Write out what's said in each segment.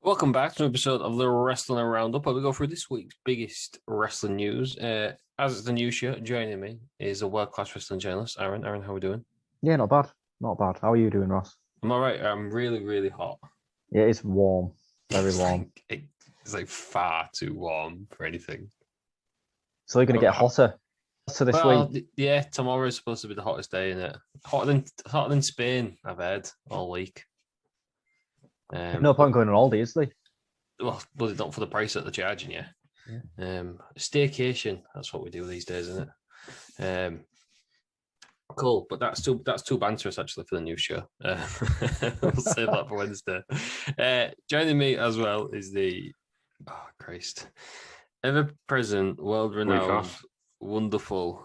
Welcome back to an episode of the Wrestling Aroundup, where we go through this week's biggest wrestling news. As it's the new show, joining me is a world-class wrestling journalist, Aaron. Aaron, how are we doing? Yeah, not bad. Not bad. How are you doing, Ross? I'm all right. I'm really, really hot. Yeah, it's warm. Very warm. It's like far too warm for anything. So you're going to get hotter this week? Yeah, tomorrow is supposed to be the hottest day, isn't it? Hotter than Spain, I've heard, all week. No point going on holiday, is there? Well, not for the price that they're charging you. Yeah. Staycation, that's what we do these days, isn't it? Cool, but that's too banterous actually for the new show. We'll save that for Wednesday. Joining me as well is the ever-present, world-renowned, wonderful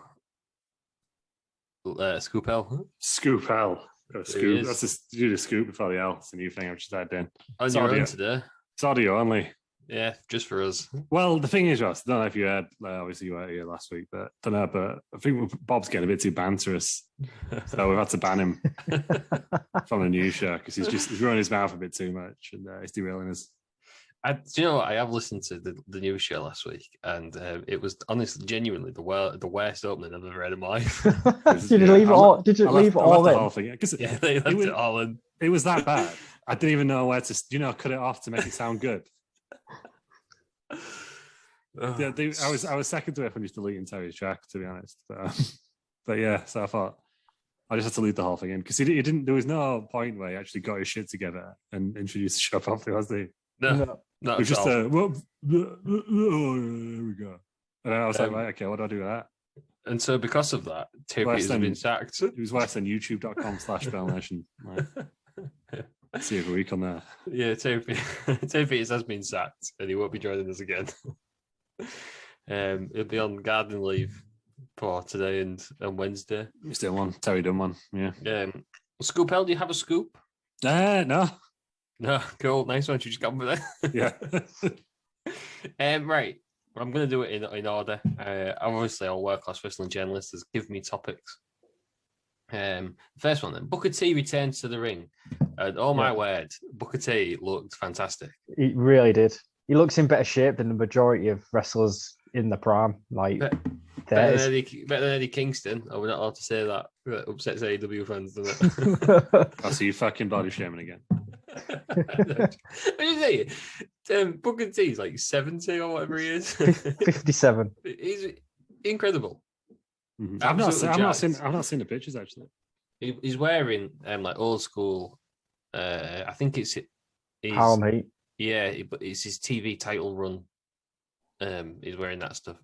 Scoop L. Scoop L. Scoop. That's the scoop before the L. It's a new thing I've just added in. On your own today. It's audio only. Yeah, just for us. Well, the thing is, Ross, I don't know if you heard, obviously you were here last week, but I don't know, but I think Bob's getting a bit too banterous. So we've had to ban him from the new show because he's running his mouth a bit too much and he's derailing us. Do you know what? I have listened to the new show last week, and it was honestly, genuinely the worst opening I've ever heard in my life. Did you leave it all? Did you leave it all in? Yeah, they left it all in. It was that bad. I didn't even know where to, cut it off to make it sound good. I was second to it when just deleting Terry's track, to be honest. But yeah, so I thought I just had to leave the whole thing in because he didn't. There was no point where he actually got his shit together and introduced the show properly, was he? No. Not it was just there we go. And I was like, right, okay, what do I do with that? And so because of that, Terry Peters has been sacked. It was worse than youtube.com/BellNation. See every week on there. Yeah, Terry Peters has been sacked and he won't be joining us again. He'll be on garden leave for today and Wednesday. Still one. Terry done one. Yeah. Scoop L, do you have a scoop? No. No, cool. Nice one. You just got with it. Yeah. Right. I'm going to do it in order. Obviously, our world-class wrestling journalist has given me topics. First one then. Booker T returns to the ring. And my word, Booker T looked fantastic. He really did. He looks in better shape than the majority of wrestlers in the prime. Better than Eddie Kingston. Oh, we're not allowed to say that. That upsets AEW fans, doesn't it? I see you fucking body shaming again. What do you say? Booker T's like 70 or whatever he is. 57. He's incredible. Mm-hmm. I've not seen the pictures actually. He's wearing like old school. I think it's Harlem Heat. Yeah, but it's his TV title run. He's wearing that stuff.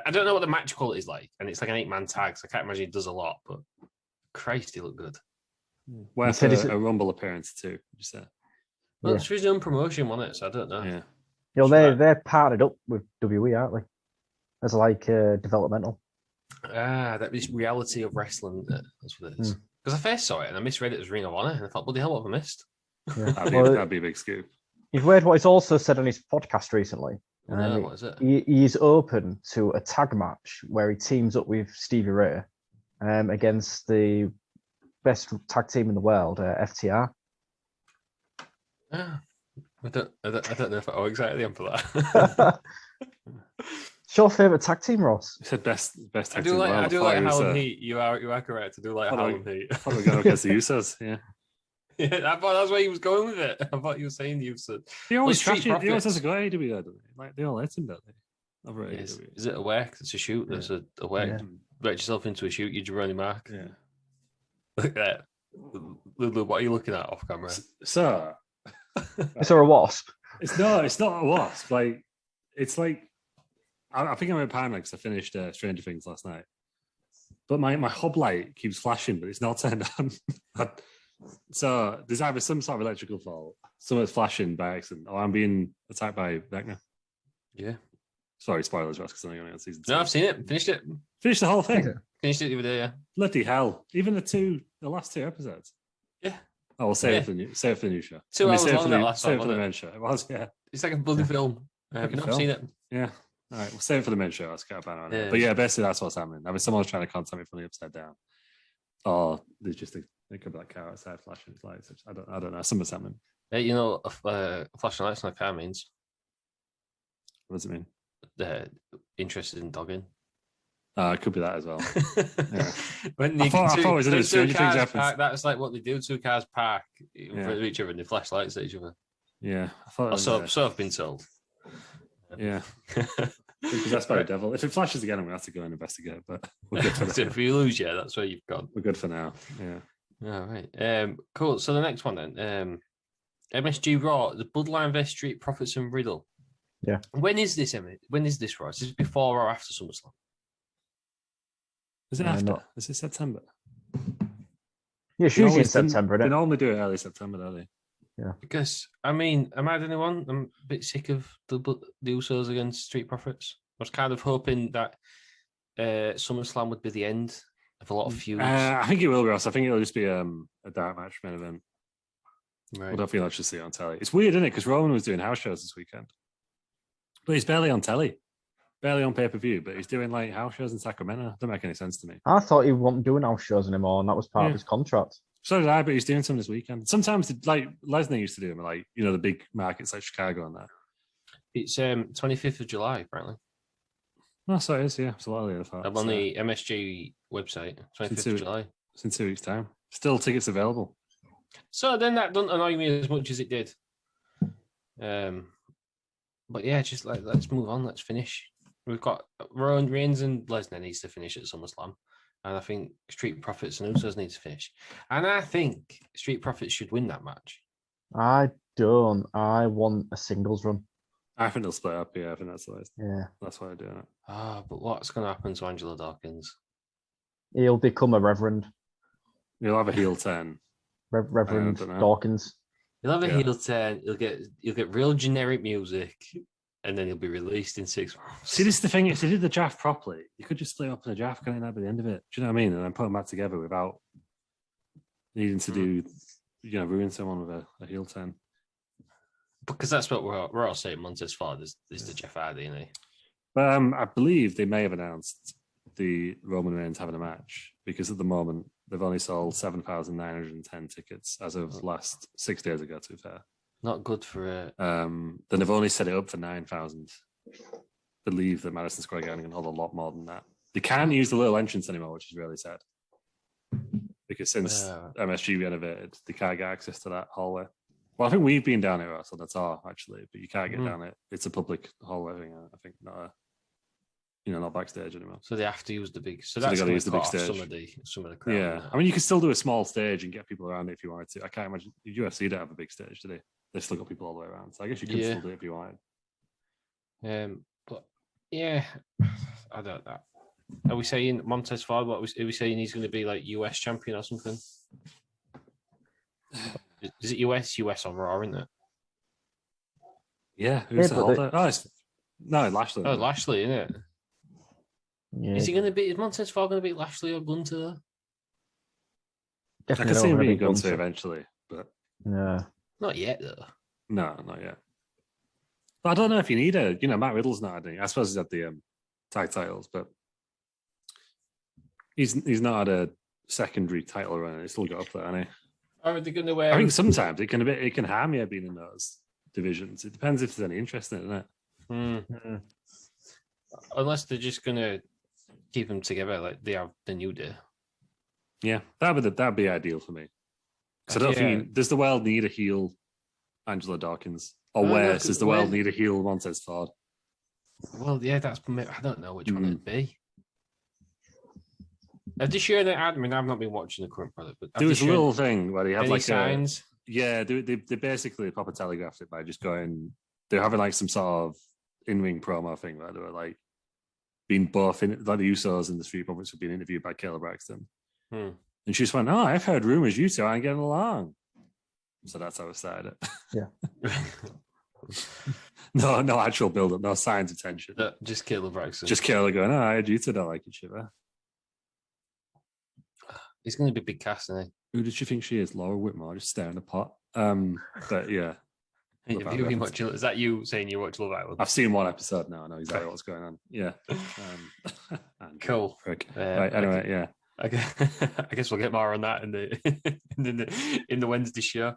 I don't know what the match quality is like, and it's like an 8-man tag, so I can't imagine he does a lot. But Christ, he looked good. Worth a Rumble appearance too, you said. Well, it's his own promotion, wasn't it? So I don't know. Yeah. They're partnered up with WWE, aren't they? As like developmental. That is reality of wrestling. That's what it is. Because I first saw it and I misread it as Ring of Honor, and I thought, bloody hell, what have I missed? Yeah. That'd be a big scoop. You've read what he's also said on his podcast recently. What is it? He's open to a tag match where he teams up with Stevie Ray against the best tag team in the world, FTR. I don't know if I'm excited for that. It's your favourite tag team, Ross? You said best tag team. I do like Harlem Heat. You are correct. I do like Harlem Heat. I thought we were going against the Usos. Yeah. Yeah, I thought that's where he was going with it. I thought you were saying the Usos. He always trash it. He always has a go AEW, don't they? Like they all let him, don't they? Is it a work? It's a shoot. There's a work. Yeah. Write yourself into a shoot. You Jerome Mark. Yeah. Look at that. What are you looking at off camera? So, is there a wasp? It's not a wasp. Like it's like I think I'm in Pine because I finished Stranger Things last night. But my hub light keeps flashing, but it's not turned on. So there's either some sort of electrical fault, something's flashing by accident, or I'm being attacked by Vecna. Yeah. Sorry, spoilers, Ross, because I'm only on season 2. No, I've seen it. Finished it. Finished the whole thing. Finished it the other day, yeah. Bloody hell. Even the last 2 episodes. Yeah. Oh, we'll save it for the new show. 2 hours long that last time. Save it for the main show. It was, yeah. It's like a bloody film. I've seen it. Yeah. All right, we'll save it for the main show. Let's get a banner on it. But yeah, basically that's what's happening. I mean, someone's trying to contact me from the upside down. Or there's just a could be like car outside flashing its lights. I don't know. Something's happening. You know, flashing lights on a car means What does it mean? they're interested in dogging. It could be that as well. Yeah. When I thought it was two Stranger Things cars reference. park, that's like what they do. Two cars park in Yeah. front of each other and they flash lights at each other. Yeah, I thought it was, So I've been told. Yeah. Possessed by the devil. If it flashes again, I'm gonna have to go and investigate. But we're good for So now. if you lose, yeah, that's where you've gone. We're good for now. Yeah. All right. Cool. So the next one then. MSG Raw, the Bloodline vs Street Profits and Riddle. Yeah. When is this, Emmett? When is this, Ross? Is it before or after SummerSlam? Is it after? Is it September? Yeah, it's usually in September, They isn't it? normally do it early September, don't they? Because, I mean, am I the only one? I'm a bit sick of the Usos against Street Profits. I was kind of hoping that SummerSlam would be the end of a lot of feuds. I think it will, Ross. I think it'll just be a dark match main event. Right. I don't feel I should see it on telly. It's weird, isn't it? Because Roman was doing house shows this weekend. But he's barely on telly. Barely on pay-per-view, but he's doing like house shows in Sacramento. Doesn't make any sense to me. I thought he wasn't doing house shows anymore, and that was part of his contract. So did I, but he's doing some this weekend. Sometimes, like Lesnar used to do them, like, you know, the big markets like Chicago and that. It's 25th of July, apparently. No, so it is, yeah. It's a lot earlier. I'm on the MSG website, 25th of July. It's in 2 weeks' time. Still tickets available. So then that doesn't annoy me as much as it did. But yeah, just like let's move on. Let's finish. We've got Rowan Reigns and Lesnar needs to finish at SummerSlam, and I think Street Profits and Usos need to finish. And I think Street Profits should win that match. I don't. I want a singles run. I think they'll split up. Yeah, I think that's Yeah, why they're doing it. But what's going to happen to Angelo Dawkins? he'll become a reverend. You'll have a heel turn. Reverend I don't know. Dawkins. He'll have a heel turn. He'll get real generic music, and then he'll be released in 6 months. See, this is the thing. If they did the draft properly, you could just split up in a draft, couldn't that by the end of it? Do you know what I mean? And then put them back together without needing to do, ruin someone with a heel turn. Because that's what we're all saying. Montez Ford is the Jeff Hardy, isn't he? But I believe they may have announced the Roman Reigns having a match because at the moment they've only sold 7,910 tickets as of last 6 days ago, to be fair. Not good for a... Then they've only set it up for 9,000. Believe that Madison Square Garden can hold a lot more than that. They can't use the little entrance anymore, which is really sad. Because since MSG renovated, they can't get access to that hallway. Well, I think we've been down it, Russell. That's all, actually, but you can't get down it. It's a public hallway thing, I think, not backstage anymore. So they have to use the big... So they that's got to use the big off stage. some of the crowd. Yeah, I mean, you can still do a small stage and get people around it if you wanted to. I can't imagine... The UFC don't have a big stage, do they? They've still got people all the way around. So I guess you could still do it if you wanted. But, yeah, I don't know. Are we saying Montez Ford, are we saying he's going to be like US champion or something? Is it US on Raw, isn't it? Yeah, who's the holder? No, Lashley. Oh, Lashley, isn't it? Yeah. Is Montez Ford going to beat Lashley or Gunter? I can see him being Gunter eventually, but yeah, not yet though. No, not yet. But I don't know if you need Matt Riddle's not had any. I suppose he's had the tag titles, but he's not had a secondary title run. He's still got up there, hasn't he? Are they going to wear? I think sometimes it can harm you being in those divisions. It depends if there's any interest in it, isn't it? Mm-hmm. Unless they're just going to keep them together like they have the New Day. Yeah, that'd be ideal for me. Because I don't think does the world need a heel Angelo Dawkins, or worse, does the world need a heel Montez Ford? Well, yeah, I don't know which one it'd be. This year, I've not been watching the current product, but there was a little thing where they had like signs. They basically proper telegraphed it by just going. They're having like some sort of in-ring promo thing where they were like being both in, like the Usos and the Street Profits were being interviewed by Kayla Braxton, and she just went, "Oh, I've heard rumors you two aren't getting along." So that's how it started. Yeah. No actual build-up, no signs of tension. Just Kayla Braxton. Just Kayla going, "Oh, I heard you two don't like each other." It's going to be big cast, isn't it? Who did you think she is? Laura Whitmore, just staring a pot. But yeah. Is that you saying you watch Love Island? I've seen one episode now. I know exactly what's going on. Yeah. Cool. Right, anyway, yeah. I guess we'll get more on that in the Wednesday show.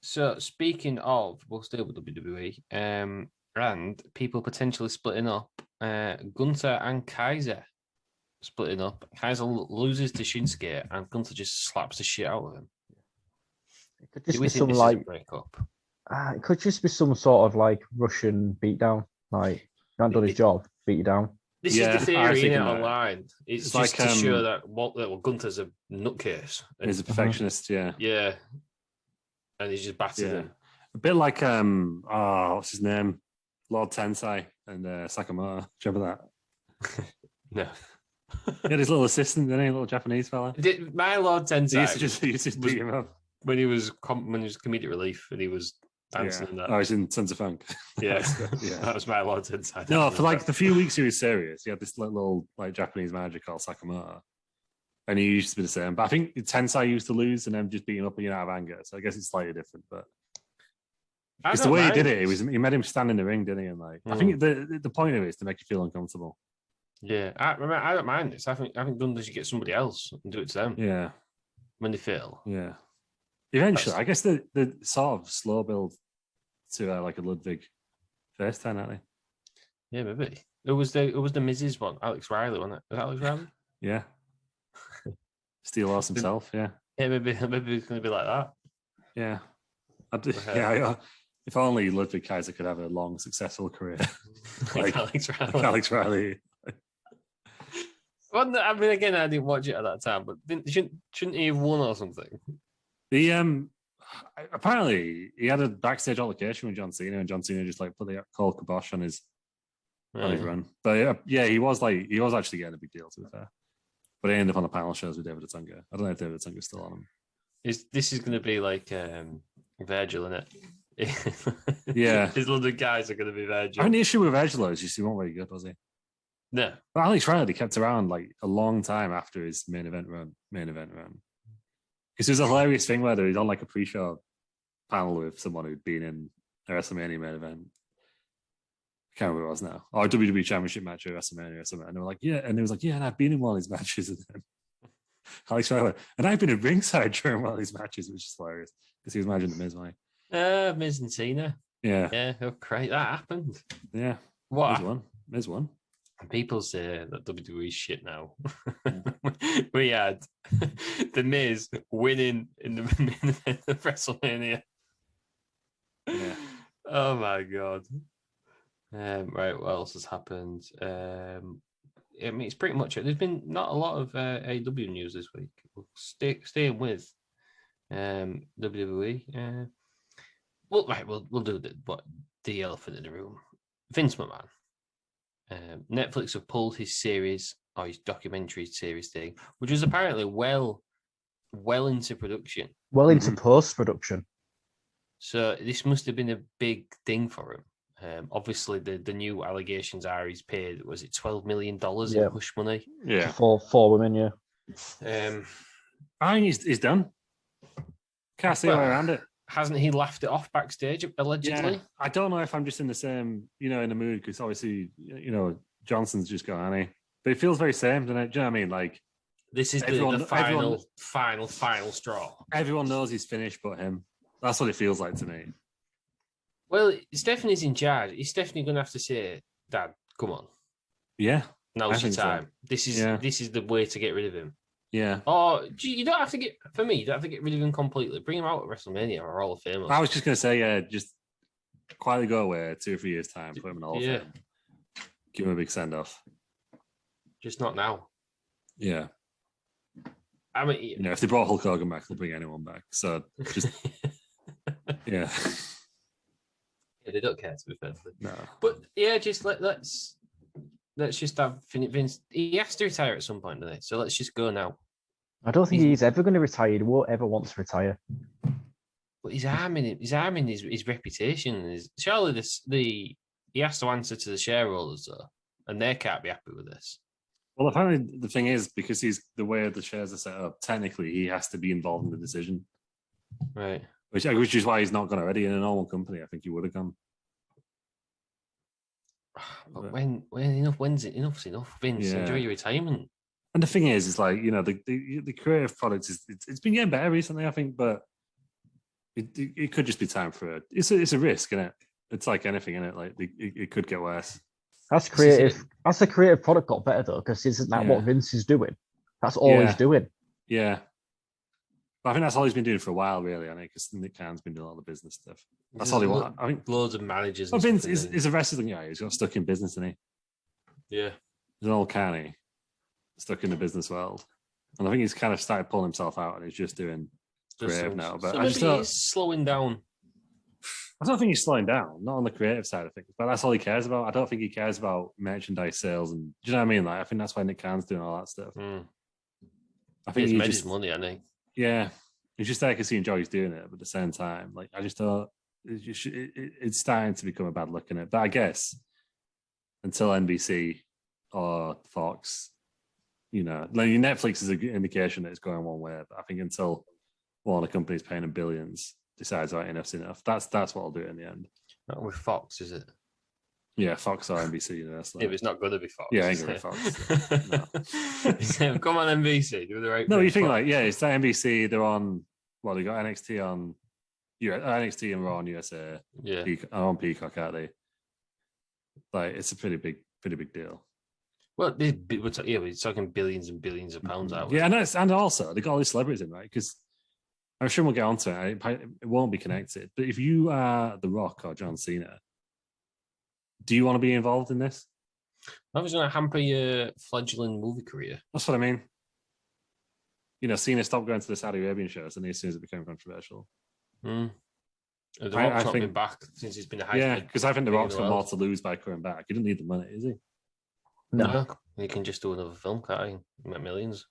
So speaking of, we'll stay with WWE, and people potentially splitting up. Gunther and Kaiser splitting up. Kaiser loses to Shinsuke, and Gunther just slaps the shit out of him. It could Do just we be think some this is a breakup? it could just be some sort of like Russian beatdown. Like, you haven't done his job, beat you down. This is the theory in it that. online. It's just like, to show that Gunther's a nutcase. He's a perfectionist, yeah. Yeah. And he's just battered him. A bit like what's his name? Lord Tensai and Sakamoto. Do you remember that? No. He had his little assistant, didn't he? Little Japanese fella. My Lord Tensai. He used to just beat him up. When he was comedic relief and he was dancing in that. Oh, he's in Sons of Funk. Yeah. That was my Lord Tensai. No, for like the few weeks he was serious, he had this little like Japanese manager called Sakamoto. And he used to be the same. But I think Tensai used to lose and then just beat him up out of anger. So I guess it's slightly different. But it's the way he did it. He made him stand in the ring, didn't he? And like, I think the point of it is to make you feel uncomfortable. Yeah, I don't mind this. I think Gunther should get somebody else and do it to them. Yeah, when they fail. Yeah, eventually, I guess the sort of slow build to like a Ludwig first time, aren't they? Yeah, maybe it was the Miz's one, Alex Riley, wasn't it? Was that Alex Riley? Yeah, Steel Horse himself. Yeah, maybe it's going to be like that. Yeah, if only Ludwig Kaiser could have a long, successful career like Alex Riley. Well, I mean, again, I didn't watch it at that time, but shouldn't he have won or something? The apparently he had a backstage altercation with John Cena, and John Cena just like put the cold kibosh on his run. But yeah, he was actually getting a big deal, to be fair. But he ended up on the panel shows with David Otunga. I don't know if David Otunga's still on him. This is going to be like Virgil, isn't it? Yeah, his London guys are going to be Virgil. I mean, the issue with Virgil is he wasn't very good, was he? No. But Alex Riley kept around like a long time after his main event run. Because there's a hilarious thing where he's on like a pre-show panel with someone who'd been in a WrestleMania main event. I can't remember what it was now. Or a WWE Championship match or WrestleMania or something. And they were like, yeah. And he was like, yeah, and I've been in one of these matches. And then Alex Riley, and I've been at ringside during one of these matches, which is hilarious. Because he was managing the Miz, right? Miz and Cena. Yeah. Yeah, oh, great. That happened. Yeah. What? Miz won. People say that WWE shit now. We had the Miz winning in the main event of WrestleMania. Yeah. Oh my god. Right, what else has happened? I mean, it's pretty much it. There's been not a lot of AEW news this week. We'll staying with WWE. We'll do the elephant in the room. Vince McMahon. Netflix have pulled his series or his documentary series thing, which was apparently well into production. Well into post-production. So this must have been a big thing for him. Obviously, the new allegations are he's paid, was it $12 million in hush money? Yeah. For women, yeah. I think he's done. Can't see a way around it. Hasn't he laughed it off backstage, allegedly? Yeah, I don't know if I'm just in the same, in the mood, because obviously, Johnson's just gone, hasn't he? But it feels very same, doesn't it? Do you know what I mean? Like, this is the final straw. Everyone knows he's finished but him. That's what it feels like to me. Well, Stephanie's in charge. He's definitely going to have to say, Dad, come on. Yeah. Now's your time. So. This is the way to get rid of him. Yeah. Or you don't have to get rid of him completely. Bring him out at WrestleMania or Hall of Fame. I was just going to say, just quietly go away 2 or 3 years' time, put him in the Hall of Fame. Give him a big send-off. Just not now. Yeah. I mean, if they brought Hulk Hogan back, they'll bring anyone back. So just, yeah. Yeah, they don't care, to be fair. No. But yeah, just let's just have Vince. He has to retire at some point, doesn't he? So let's just go now. I don't think he's ever going to retire. He won't ever want to retire. But he's harming his reputation. Surely he has to answer to the shareholders though, and they can't be happy with this. Well, apparently the thing is, because he's the way the shares are set up, technically he has to be involved in the decision. Right. Which is why he's not gone already. In a normal company, I think he would have gone. But when enough's enough, Vince. Yeah. Enjoy your retirement. And the thing is like, the creative product it's been getting better recently, I think, but it could just be time for it. It's a risk, isn't it? It's like anything, isn't it? Like it could get worse. That's creative. That's the creative product got better though, because isn't that what Vince is doing? That's all he's doing. Yeah. But I think that's all he's been doing for a while, really, I think, because Nick Khan's been doing all the business stuff. That's all he wants. I think loads of managers. Well, Vince is a wrestling guy. He's got stuck in business, isn't he? Yeah. He's an old canny, stuck in the business world. And I think he's kind of started pulling himself out and he's just doing creative now. But I just thought he's slowing down. I don't think he's slowing down, not on the creative side of things, but that's all he cares about. I don't think he cares about merchandise sales. And do you know what I mean? Like, I think that's why Nick Khan's doing all that stuff. I think he's made his money, I think. Yeah. He's just there because he enjoys doing it. But at the same time, like, I just thought it's starting to become a bad look in it. But I guess until NBC or Fox, you know, like Netflix is an indication that it's going one way. But I think until one of the companies paying them billions decides, right, enough's enough. That's what I'll do in the end. Not with Fox, is it? Yeah, Fox or NBC. Universal. If it's not going to be Fox. Yeah, ain't going to be Fox. No. Come on, NBC. Do the right. No, you think Fox. Like, yeah, it's that NBC. They're on. Well, they got NXT on. NXT and Raw on USA. Yeah, on Peacock, aren't they? Like, it's a pretty big deal. Well, we're talking billions and billions of pounds out. Yeah, and also they got all these celebrities in, right? Because I'm sure we'll get onto it. It won't be connected. But if you are The Rock or John Cena, do you want to be involved in this? I was going to hamper your fledgling movie career. That's what I mean. You know, Cena stopped going to the Saudi Arabian shows, and as soon as it became controversial. The Rock's not been back since he's been the highest. Yeah, because I think The Rock's got more to lose by coming back. He didn't need the money, is he? No. He can just do another film, can't he? Make millions.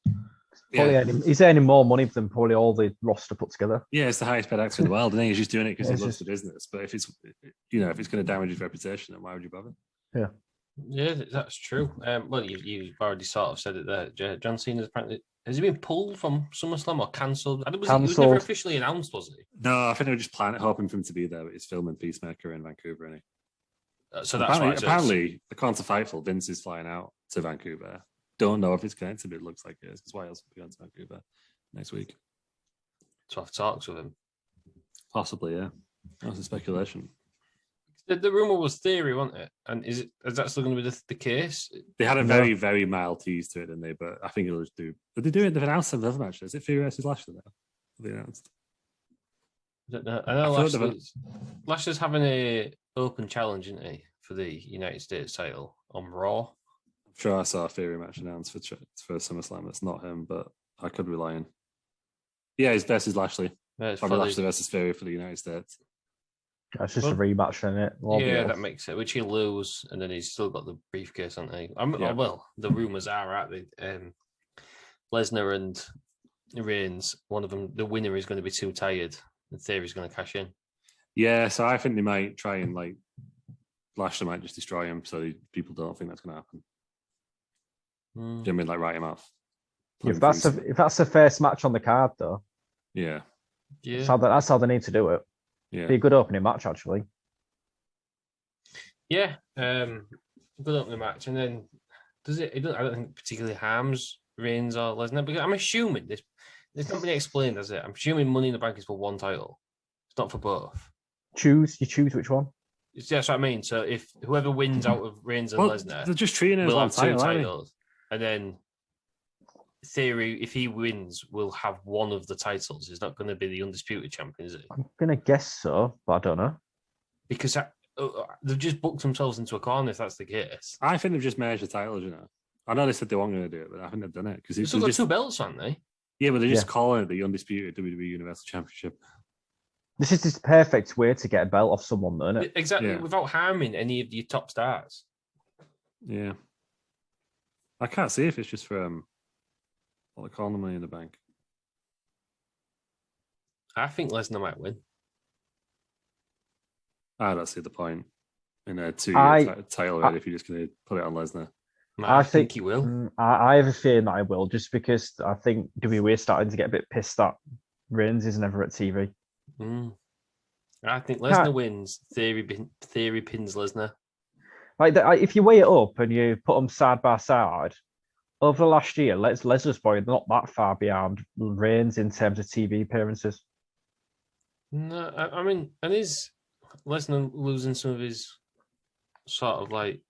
He's earning more money than probably all the roster put together. Yeah, it's the highest paid actor in the world, and he's just doing it because he loves the business. But if it's going to damage his reputation, then why would you bother? Yeah, that's true. Well, you've already sort of said it there. John Cena's apparently has he been pulled from SummerSlam or cancelled? He was never officially announced, was he? No, I think they were just hoping for him to be there. But he's filming Peacemaker in Vancouver, isn't he? So that's apparently, according to Fightful, Vince is flying out to Vancouver. Don't know if it's connected, but it looks like it is. Because why else would be going to Vancouver next week? To have talks with him. Possibly, yeah. That's a speculation. The rumor was theory, wasn't it? And is that still going to be the case? They had a very, very mild tease to it, didn't they? But I think it'll just do. But they do it. They've announced some other matches. Is it Fury versus Lashley now? They announced. I know Lashley's having a open challenge, isn't he, for the United States title on Raw? I'm sure I saw a Fury match announced for SummerSlam. It's not him, but I could be lying. Yeah, he's versus Lashley. Yeah, probably Lashley versus Fury for the United States. That's just a rematch, isn't it? That makes it. Which he'll lose, and then he's still got the briefcase, hasn't he? Well, the rumors are, aren't they? Lesnar and Reigns, one of them, the winner is going to be too tired. The Theory's going to cash in. Yeah, so I think they might try and Lashley might just destroy him, so people don't think that's going to happen. Do you know what I mean? Like, write him off. If that's the first match on the card, though. Yeah. That's how they need to do it. Yeah. Be a good opening match, actually. Yeah. Good opening match. And then I don't think particularly harms Reigns or Lesnar, because I'm assuming this not been explained, has it? I'm assuming Money in the Bank is for one title. It's not for both. You choose which one. That's what I mean. So if whoever wins out of Reigns and Lesnar, they're just treating it as one title, titles. And then Theory, if he wins, will have one of the titles. He's not going to be the undisputed champion, is it? I'm going to guess so, but I don't know. Because they've just booked themselves into a corner if that's the case. I think they've just merged the titles, you know. I know they said they weren't going to do it, but I think they've done it. Because they've still got two belts, haven't they? Yeah, but they're just calling it the undisputed WWE Universal Championship. This is the perfect way to get a belt off someone, though, isn't it? Exactly, without harming any of your top stars. Yeah. I can't see if it's just for what they call the Money in the Bank. I think Lesnar might win. I don't see the point in a 2-year title already if you're just going to put it on Lesnar. I think he will. I have a feeling that I will, just because I think WWE is starting to get a bit pissed that Reigns is never at TV. I think Lesnar wins. Theory pins Lesnar. If you weigh it up and you put them side by side, over the last year, Lesnar's probably not that far behind Reigns in terms of TV appearances. No, I mean, and is Lesnar losing some of his sort of like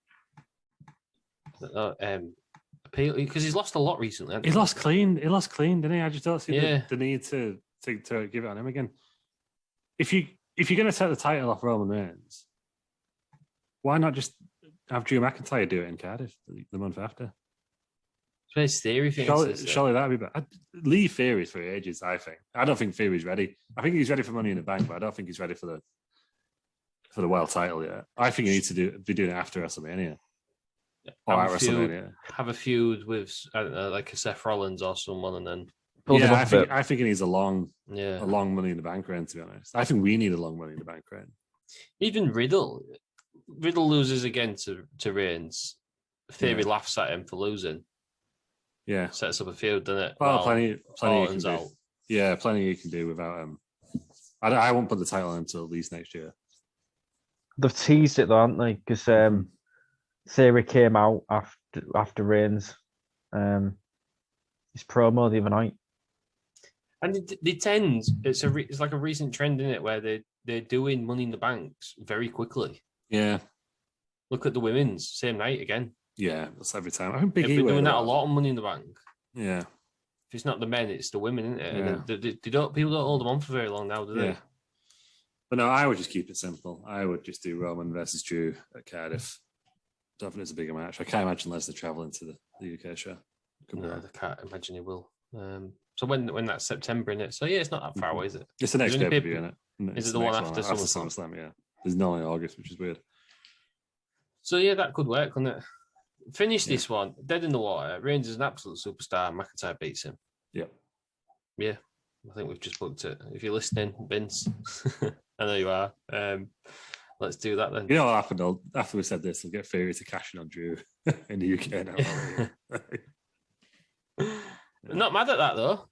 appeal because he's lost a lot recently. He lost clean. He lost clean, didn't he? I just don't see Yeah. the need to give it on him again. If you're going to take the title off Roman Reigns, why not just have Drew McIntyre do it in Cardiff the month after? It's Theory thing. Surely that'd be better. Leave Theory for ages, I think. I don't think Theory's ready. I think he's ready for Money in the Bank, but I don't think he's ready for the world title yet. I think he needs to be doing it after WrestleMania. Or at WrestleMania. Have a feud with, I don't know, like a Seth Rollins or someone, and then... Yeah, I think he needs a long Money in the Bank reign, to be honest. I think we need a long Money in the Bank reign. Even Riddle loses again to Reigns. Theory laughs at him for losing. Yeah. Sets up a feud, doesn't it? Well, plenty you can do. Out. Yeah, plenty you can do without him. I won't put the title on until at least next year. They've teased it though, haven't they? Because Theory came out after Reigns. His promo the other night. And they tend, it's like a recent trend, isn't it, where they're doing Money in the Banks very quickly. Yeah. Look at the women's, same night again. Yeah, that's every time. I think Big They've E been doing that a lot on Money in the Bank. Yeah. If it's not the men, it's the women, isn't it? Yeah. And people don't hold them on for very long now, do they? Yeah. But no, I would just keep it simple. I would just do Roman versus Drew at Cardiff. Don't think it's a bigger match. I can't imagine Lesnar traveling to the UK show. No, I can't imagine he will. So when that's September, in it? So yeah, it's not that far away, is it? It's the next pay-per-view, isn't it? Is it the one after SummerSlam? Yeah. There's no in August, which is weird. So yeah, that could work, couldn't it? Finish this one. Dead in the water. Reigns is an absolute superstar. McIntyre beats him. Yep. Yeah. I think we've just booked it. If you're listening, Vince, I know you are. Let's do that then. You know what happened after we said this? We'll get Theory to cash in on Drew in the UK now. Not mad at that though.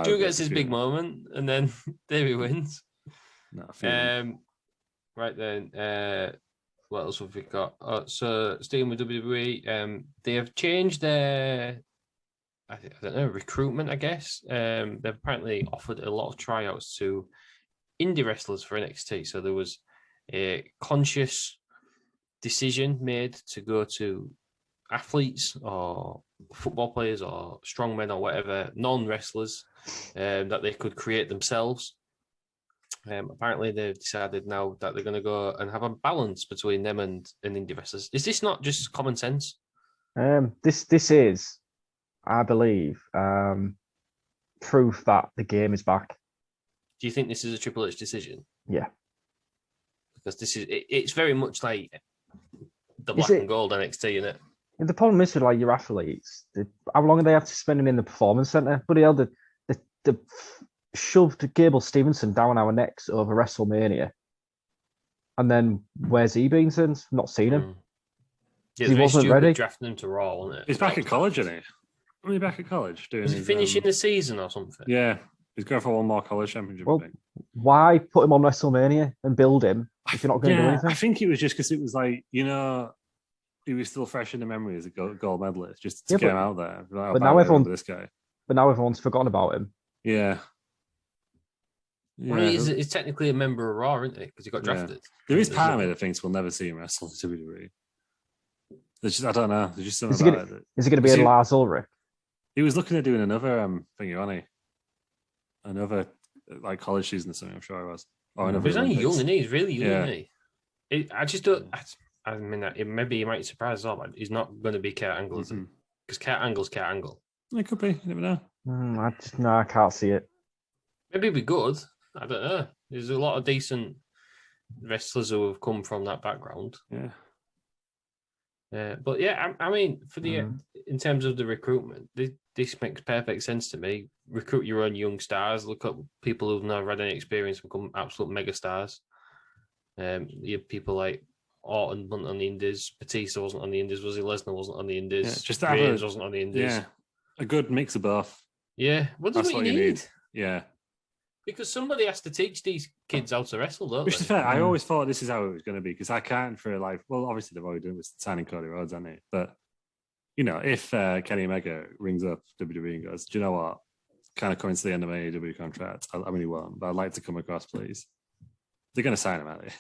Drew gets his big moment and then Theory wins. Right then. What else have we got? So staying with WWE, they have changed their, I don't know, recruitment, I guess. They've apparently offered a lot of tryouts to indie wrestlers for NXT. So there was a conscious decision made to go to athletes or football players or strongmen or whatever, non-wrestlers, that they could create themselves. Apparently, they've decided now that they're going to go and have a balance between them and indie wrestlers. Is this not just common sense? This is, I believe, proof that the game is back. Do you think this is a Triple H decision? Yeah, because it's very much like the black and gold NXT, isn't it? The problem is with like your athletes, how long do they have to spend in the performance center? But the shoved Gable Stevenson down our necks over WrestleMania. And then where's he been since? Not seen him. Yeah, he wasn't ready. Drafting him to Raw, wasn't it? He's back at college, isn't he? Are you back at college? Is he finishing the season or something? Yeah. He's going for one more college championship. Well, why put him on WrestleMania and build him if you're not going to do anything? I think it was just because it was like, he was still fresh in the memory as a gold medalist, just to get him out there. Like, but now everyone's forgotten about him. Yeah. Well, he's technically a member of Raw, isn't he? Because he got drafted. There is part of me that thinks we'll never see him wrestle in WWE. I don't know. There's just something about it. Is it going to be a Lars Ulrich? He was looking at doing another thing, wasn't he? Another like college season or something. I'm sure I was. He's only young, isn't he? He's really young, isn't he? I just don't. I mean, maybe he might surprise us all, but he's not going to be Kurt Angle, is he? Because Kurt Angle's Kurt Angle. It could be. You never know. I can't see it. Maybe it'd be good. I don't know. There's a lot of decent wrestlers who have come from that background. Yeah. But yeah, I mean, in terms of the recruitment, this makes perfect sense to me. Recruit your own young stars. Look at people who've never had any experience become absolute mega stars. You have people like Orton wasn't on the Indies, Batista wasn't on the Indies, was he? Lesnar wasn't on the Indies, Reigns wasn't on the Indies. Yeah, a good mix of both. Yeah, that's what you need. Yeah. Because somebody has to teach these kids how to wrestle, don't they? Which is fair. I always thought this is how it was going to be because I can't for like, well, obviously they've already done it with signing Cody Rhodes, haven't they? But, if Kenny Omega rings up WWE and goes, do you know what? kind of coming to the end of my AEW contract. I mean, he won't, but I'd like to come across, please. They're going to sign him, aren't they?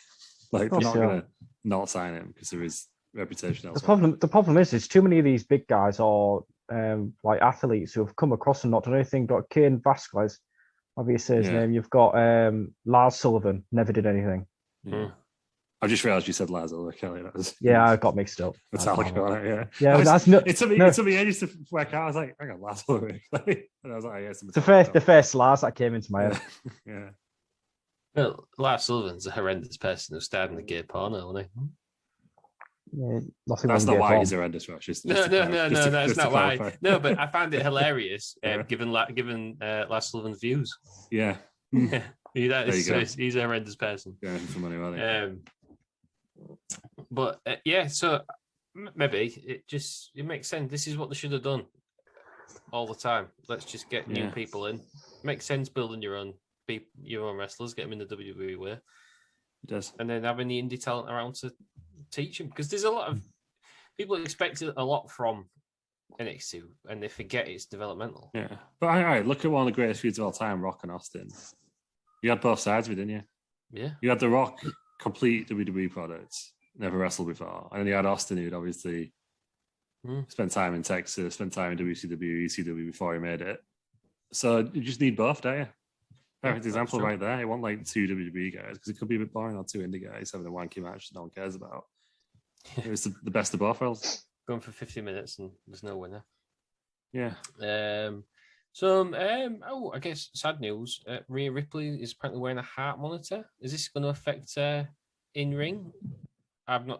Like, they're not going to not sign him because there is reputation elsewhere. The problem is too many of these big guys are like athletes who have come across and not done anything. Got Cain Vasquez, obviously his name. You've got Lars Sullivan, never did anything. Yeah. I just realised you said Lars Sullivan, Kelly. I got mixed up. Metallica on it, It took me ages to work out. I was like, I got Lars Sullivan. And I was like, it's the first Lars that came into my head. Yeah. Well, Lars Sullivan's a horrendous person who starred in the gay porno, wasn't he? Yeah, that's not why he's horrendous, Rush. No, that's not why. No, but I found it hilarious, given Lars Sullivan's views. Yeah. He's a horrendous person. Yeah, for money, really. But so maybe it makes sense. This is what they should have done all the time. Let's just get new people in. Makes sense building your own wrestlers, get them in the WWE way. It does. And then having the indie talent around to teach them, because there's a lot of people expect a lot from NXT and they forget it's developmental. Yeah, but all right, look at one of the greatest feuds of all time, Rock and Austin. You had both sides of it, didn't you? Yeah. You had The Rock, complete WWE products, never wrestled before, and then you had Austin, who'd obviously spent time in Texas, spent time in WCW, ECW before he made it. So you just need both, don't you? Perfect example right there. You want like two WWE guys because it could be a bit boring on two indie guys having a wanky match that no one cares about. It was the best of both worlds. Going for 50 minutes and there's no winner. Yeah. I guess sad news. Rhea Ripley is apparently wearing a heart monitor. Is this going to affect her in ring?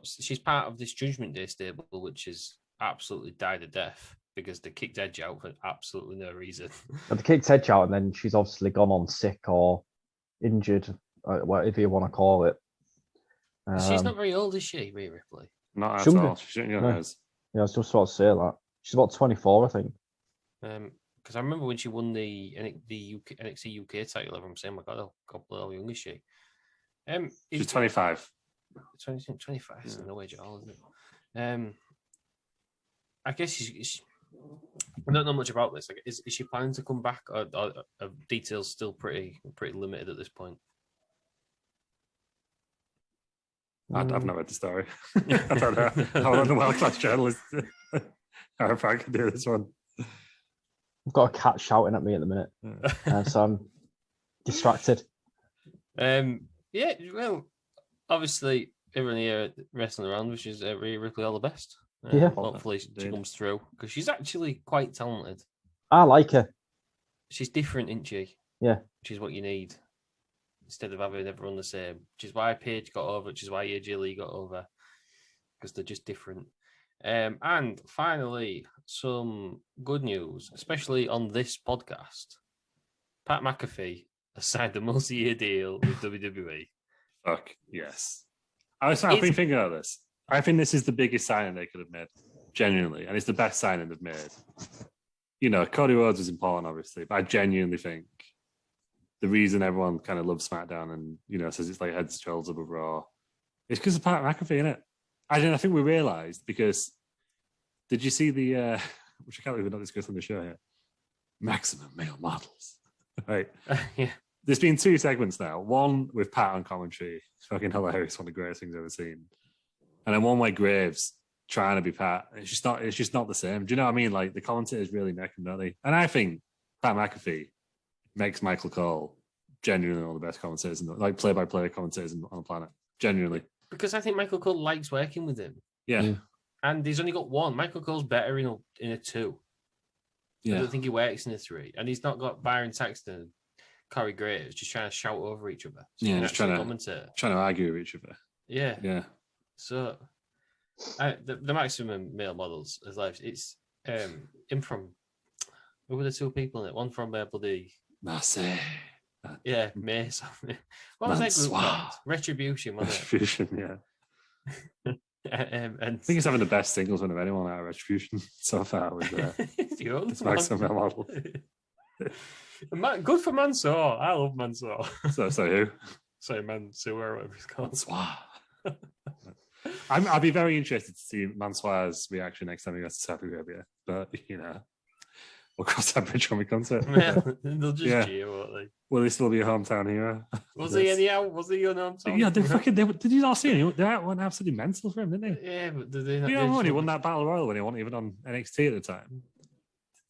She's part of this Judgment Day stable, which is absolutely died a death because they kicked Edge out for absolutely no reason. They kicked Edge out, and then she's obviously gone on sick or injured, whatever you want to call it. She's not very old, is she, Rhea Ripley? Not at all. She's young as. Yeah, I was just about to say that. She's about 24, I think. Because I remember when she won the NXT UK title, everyone saying, "My God, how young is she?" She's 25. 25 is no age at all, isn't it? I guess I don't know much about this. Like, is she planning to come back, or are details still pretty limited at this point? I've not read the story. I don't know. I'm not a world-class journalist. How if I can do this one? I've got a cat shouting at me at the minute, so I'm distracted. Well, obviously, everyone here at Wrestling Around wishes Rhea Ripley all the best. Hopefully she comes through because she's actually quite talented. I like her. She's different, isn't she? Yeah. Which is what you need instead of having everyone the same. Which is why Paige got over. Which is why AJ Lee got over because they're just different. And finally, some good news, especially on this podcast. Pat McAfee has signed a multi-year deal with WWE. Fuck yes. I've been thinking about this. I think this is the biggest signing they could have made, genuinely, and it's the best signing they've made. You know, Cody Rhodes was important, obviously, but I genuinely think the reason everyone kind of loves SmackDown and, you know, says it's like heads and shoulders above Raw is because of Pat McAfee, innit? I think we realised because did you see the, which I can't even not discuss on the show here, maximum male models, right? Yeah. There's been two segments now. One with Pat on commentary, it's fucking hilarious, one of the greatest things I've ever seen. And then one where Graves trying to be Pat. It's just not the same. Do you know what I mean? Like the commentators really neck him, don't they? And I think Pat McAfee makes Michael Cole genuinely one of the best commentators, like play-by-play commentators on the planet. Genuinely. Because I think Michael Cole likes working with him. Yeah. And he's only got one. Michael Cole's better in a two. Yeah. I don't think he works in a three. And he's not got Byron Saxton and Corey Graves just trying to shout over each other. So just trying to argue with each other. Yeah. Yeah. So the maximum male models as life, it's him from who were the two people in it? One from bloody Marseille. Yeah, Mace. What was that group called? Retribution, wasn't it? Retribution, yeah. And I think he's having the best singles win of anyone out of Retribution so far with it's maximum male model. Good for Mansoor. I love Mansoor. So who? Sorry, Mansoor, whatever he's called. Mansoor. I'd be very interested to see Mansoor's reaction next time he goes to Saudi Arabia. But, you know, We'll cross that bridge when we come to it. Yeah, they'll just cheer, won't they? Will he still be a hometown hero? Was he anyhow? Was he your hometown? Yeah, did you not see him? They went absolutely mental for him, didn't they? Yeah, but did they not? You know, when he won that Battle Royal when he wasn't even on NXT at the time.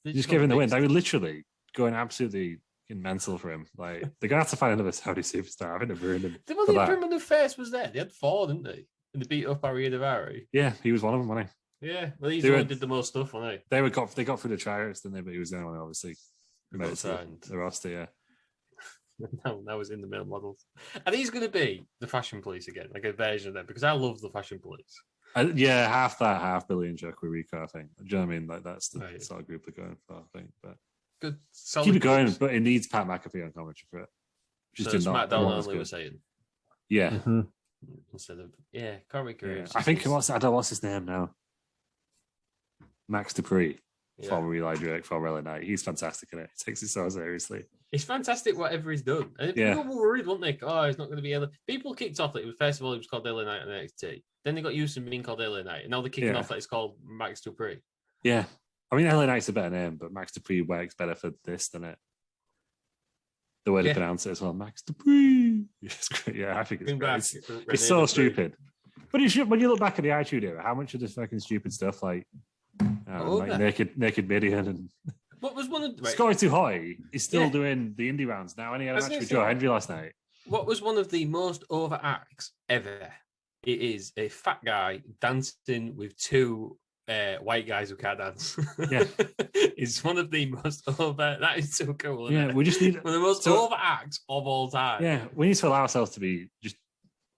Just giving the win. They were literally going absolutely mental for him. Like, they're going to have to find another Saudi superstar. I think they've ruined him. Well, the improvement of face was there. They had 4, didn't they? And they beat up Ariya Daivari. Yeah, he was one of them, wasn't he? Yeah, well, he's the one who did the most stuff, wasn't he? They got through the tryouts, didn't they? But he was the only one, obviously. Made it to the roster, yeah. Now he's in the male models. And he's going to be the fashion police again, like a version of them, because I love the fashion police. Yeah, half that, half Billy and Jericho Rico, I think. Do you know what I mean? Like, that's the sort of group they're going for, I think. But good. Keep it going, but it needs Pat McAfee on commentary for it. Just so SmackDown only, we're saying. Yeah. Mm-hmm. Instead of, Corey Graves. I think what's his name now? Max Dupree. Former Eli Drake, former LA Knight. He's fantastic in it. He takes it so seriously. He's fantastic whatever he's done. And people were worried, weren't they? Oh, he's not going to be LA. People kicked off that it was, first of all, he was called LA Knight on NXT. Then they got used to being called LA Knight. And now they're kicking off that it's called Max Dupree. Yeah. I mean, LA Knight's a better name, but Max Dupree works better for this than it. The way they pronounce it as well. Max Dupree. Yeah, I think it's great. It's so stupid. But when you look back at the Attitude Era, how much of this fucking stupid stuff like naked Midian and what was one of Scotty Too High is still doing the indie rounds now, and he had a match with Joe Hendry last night. What was one of the most over acts ever? It is a fat guy dancing with 2 white guys who can't dance. Yeah, it's one of the most over. That is so cool. Yeah, we just need one of the most over acts of all time. Yeah, we need to allow ourselves to be just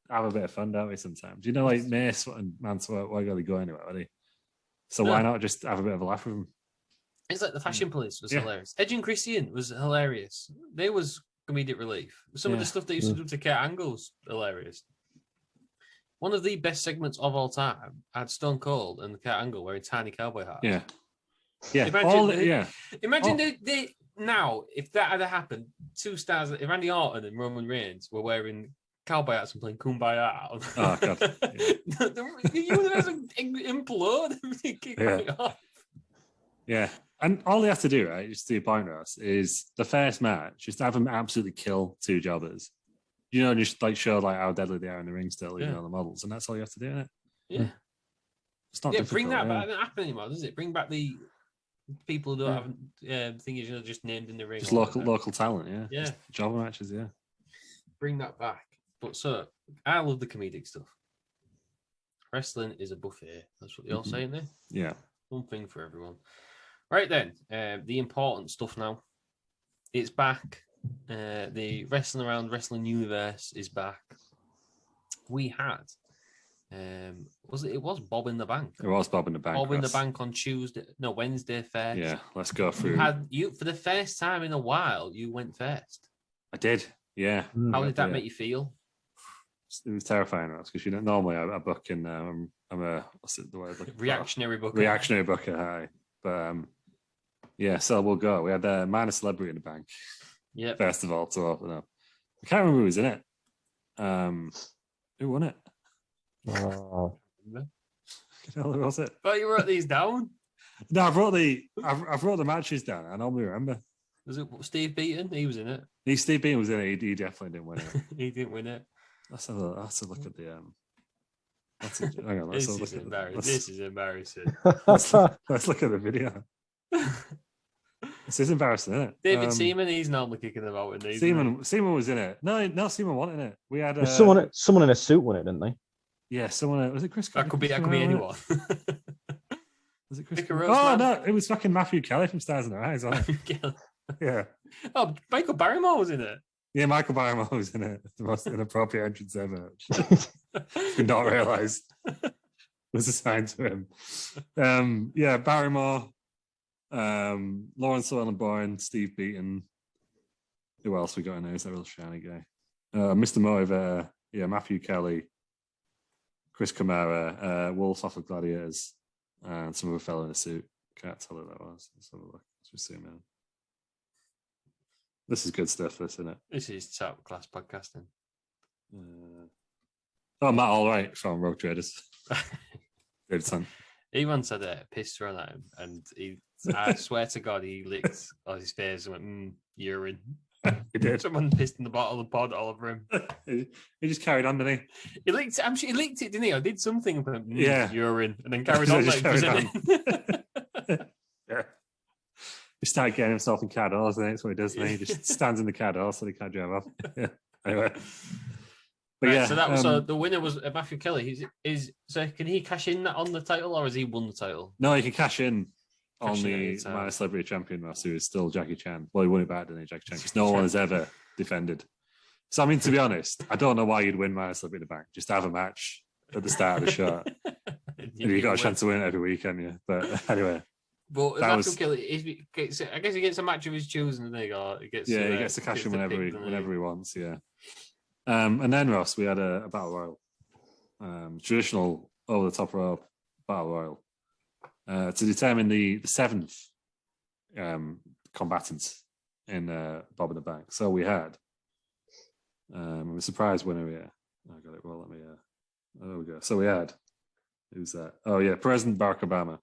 have a bit of fun, don't we? Sometimes, you know, like Mace and Mansoor, why are they going anywhere? Are they? So why not just have a bit of a laugh with them? It's like the Fashion Police was hilarious. Edge and Christian was hilarious. They was comedic relief. Some of the stuff they used to do to Kurt Angle was hilarious. One of the best segments of all time had Stone Cold and Kurt Angle wearing tiny cowboy hats. Yeah. Imagine they now, if that had happened, 2 stars, if Randy Orton and Roman Reigns were wearing cowboy hats and playing Kumbaya. Oh, God. The universe would implode and kick right off. Yeah. And all they have to do, right, just to the point, Ross, is the first match, just have them absolutely kill 2 jobbers. You know, just like show like how deadly they are in the ring still, you know, the models. And that's all you have to do, isn't it? Yeah. It's not difficult, bring that back. It doesn't happen anymore, does it? Bring back the people who don't have things, you know, just named in the ring. Just local talent, Yeah. Just jobber matches, Bring that back. But so, I love the comedic stuff. Wrestling is a buffet. That's what they all say in there. Yeah. One thing for everyone. Right then, the important stuff now. It's back. The Wrestling Around Wrestling Universe is back. We had, it was Bob in the Bank. It was Bob in the Bank. Bob in the Bank on Wednesday first. Yeah, let's go through. You for the first time in a while, you went first. I did, yeah. How did that make you feel? It was terrifying, because you know normally I book in. I'm a what's it the word? Reactionary booker. Reactionary booker, hi. But so we'll go. We had Minor Celebrity in the Bank. Yeah. First of all, to open up. I can't remember who was in it. Who won it? Oh. Who was it? Oh, you wrote these down? No, I wrote the matches down. I normally remember. Was it Steve Beaton? He was in it. Steve Beaton was in it. He definitely didn't win it. He didn't win it. Let's have a look at the. Hang on. This is embarrassing. Let's look at the video. This is embarrassing, isn't it? David Seaman, he's normally kicking them out in these. Seaman was in it. No, Seaman wasn't in it. We had someone in a suit won it, didn't they? Yeah, someone. Was it Chris? That could be anyone. Was it Chris? No, it was fucking Matthew Kelly from Stars in Their Eyes, wasn't it? Yeah. Oh, Michael Barrymore was in it. Yeah, Michael Barrymore was in it. The most inappropriate entrance ever. Did not realise was assigned to him. Barrymore, Lawrence Bourne, Steve Beaton. Who else we got in there? Is that real shiny guy? Mr. Motivator, Matthew Kelly, Chris Kamara, Wolves off of Gladiators, and some other fellow in a suit. Can't tell who that was. Let's have a look. Let's just zoom in. This is good stuff, isn't it? This is top class podcasting. Matt Allwright from Rogue Traders. Good son. He once had a piss thrown at him, and he I swear to God, he licked on his face and went, urine. He did. Someone pissed in the bottle of the pod all over him. He just carried on, didn't he? He licked. I'm sure he licked it, didn't he? Or did something and went, Yeah. urine, and then carried on like Carried presenting. Yeah. He started getting himself in car doors, and that's what he does. And he just stands in the car door so he can't drive off. Yeah. Anyway. But Right, yeah, so that was the winner was Matthew Kelly. So can he cash in on the title, or has he won the title? no, he can cash in on Cash in the anytime. My Celebrity Champion match, who is still Jackie Chan. Well, he won it back, didn't he, Jackie Chan? Because no one has ever defended. So, I mean, to be honest, I don't know why you'd win My Celebrity Bank. Just have a match at the start of the show. You got a chance to win it every weekend, yeah. But anyway. But Matthew Kelly, I guess he gets a match of his choosing, and he gets to cash in whenever he wants, yeah. And then, Ross, we had a battle royal, traditional over the top rope battle royal, to determine the seventh combatant in Bob in the Bank. So we had a surprise winner here. I got it. Well, let me. There we go. So we had who's that? Oh yeah, President Barack Obama,